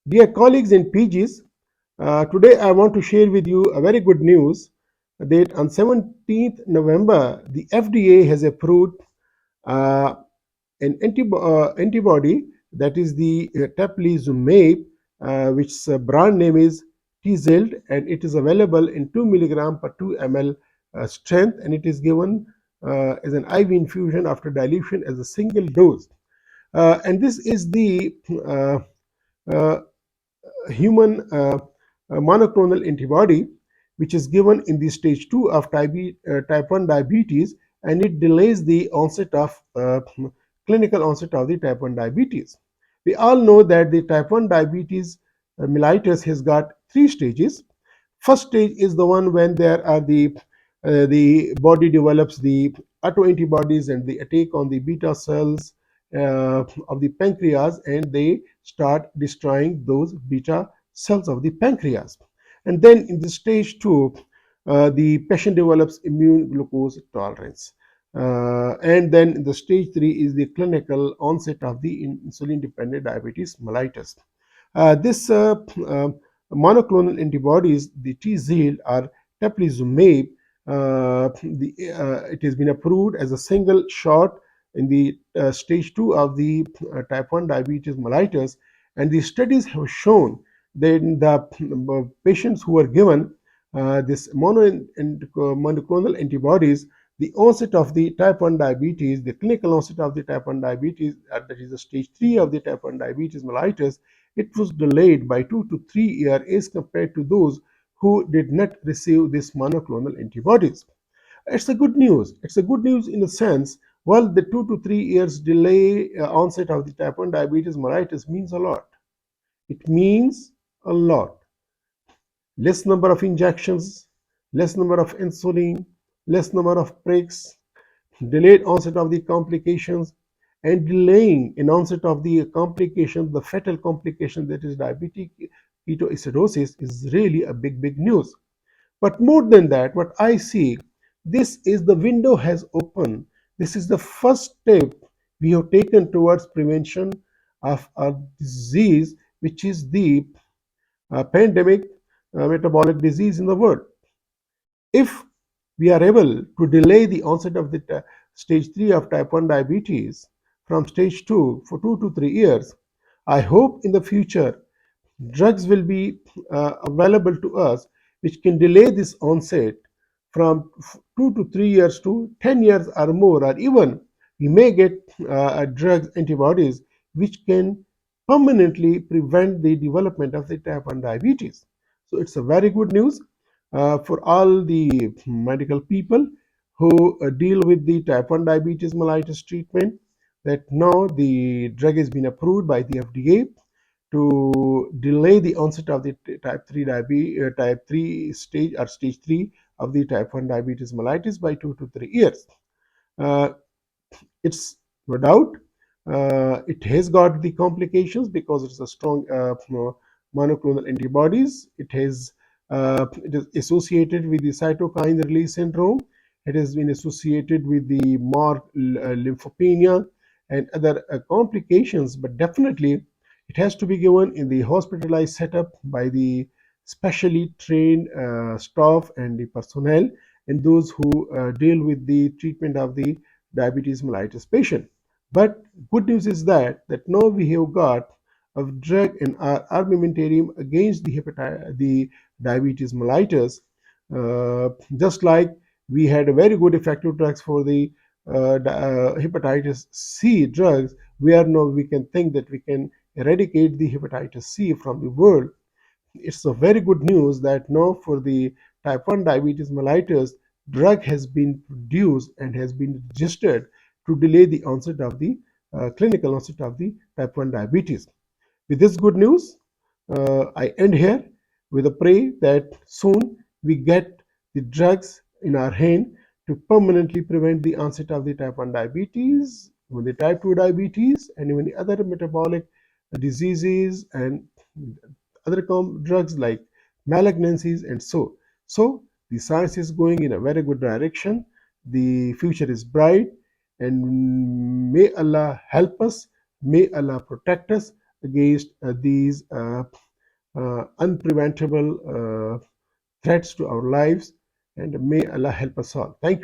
Dear colleagues and PGs, today I want to share with you a very good news that on 17th November, the FDA has approved uh, an antibody, that is the teplizumab, which brand name is TZILD, and it is available in 2 milligram per 2 ml strength, and it is given as an IV infusion after dilution as a single dose. And this is the uh, uh, human monoclonal antibody, which is given in the stage 2 of type 1 diabetes, and it delays the onset of clinical onset of the type 1 diabetes. We all know that the type 1 diabetes mellitus has got three stages. First stage is the one when there are the body develops the autoantibodies and the attack on the beta cells of the pancreas, and they start destroying those beta cells of the pancreas. And then in the stage 2, the patient develops immune glucose tolerance. And then in the stage 3 is the clinical onset of the insulin dependent diabetes mellitus. This monoclonal antibodies, the TZIL or teplizumab, it has been approved as a single shot in the stage 2 of the type 1 diabetes mellitus, and the studies have shown that the patients who are given this monoclonal antibodies, the onset of the type 1 diabetes, the clinical onset of the type 1 diabetes, that is the stage 3 of the type 1 diabetes mellitus, it was delayed by 2 to 3 years as compared to those who did not receive this monoclonal antibodies. It's a good news. It's a good news in a sense. Well, the 2 to 3 years delay onset of the type 1 diabetes mellitus means a lot. It means a lot. Less number of injections, less number of insulin, less number of pricks, delayed onset of the complications, and delaying in onset of the complications, the fatal complication, that is diabetic ketoacidosis, is really a big news. But more than that, what I see, this is the window has opened. This is the first step we have taken towards prevention of a disease which is the pandemic metabolic disease in the world. If we are able to delay the onset of the stage 3 of type 1 diabetes from stage 2 for 2 to 3 years, I hope in the future drugs will be available to us which can delay this onset from 2 to 3 years to 10 years or more, or even we may get drugs, antibodies, which can permanently prevent the development of the type 1 diabetes. So it's a very good news for all the medical people who deal with the type 1 diabetes mellitus treatment, that now the drug has been approved by the FDA to delay the onset of the type 3 stage or stage 3 of the type 1 diabetes mellitus by 2 to 3 years. Uh, it's no doubt it has got the complications because it's a strong monoclonal antibodies. It is associated with the cytokine release syndrome. It has been associated with the marked lymphopenia and other complications, but definitely it has to be given in the hospitalized setup by the specially trained staff and the personnel and those who deal with the treatment of the diabetes mellitus patient. But good news is that now we have got a drug in our armamentarium against the diabetes mellitus. Just like we had a very good effective drugs for the hepatitis C drugs, where now we can think that we can eradicate the hepatitis C from the world. It's a very good news that now for the type 1 diabetes mellitus, drug has been produced and has been registered to delay the onset of the clinical onset of the type 1 diabetes. With this good news, I end here with a pray that soon we get the drugs in our hand to permanently prevent the onset of the type 1 diabetes, even the type 2 diabetes, and even the other metabolic diseases and other drugs like malignancies and so. So the science is going in a very good direction. The future is bright, and may Allah help us, may Allah protect us. against these unpreventable threats to our lives. And may Allah help us all. Thank you.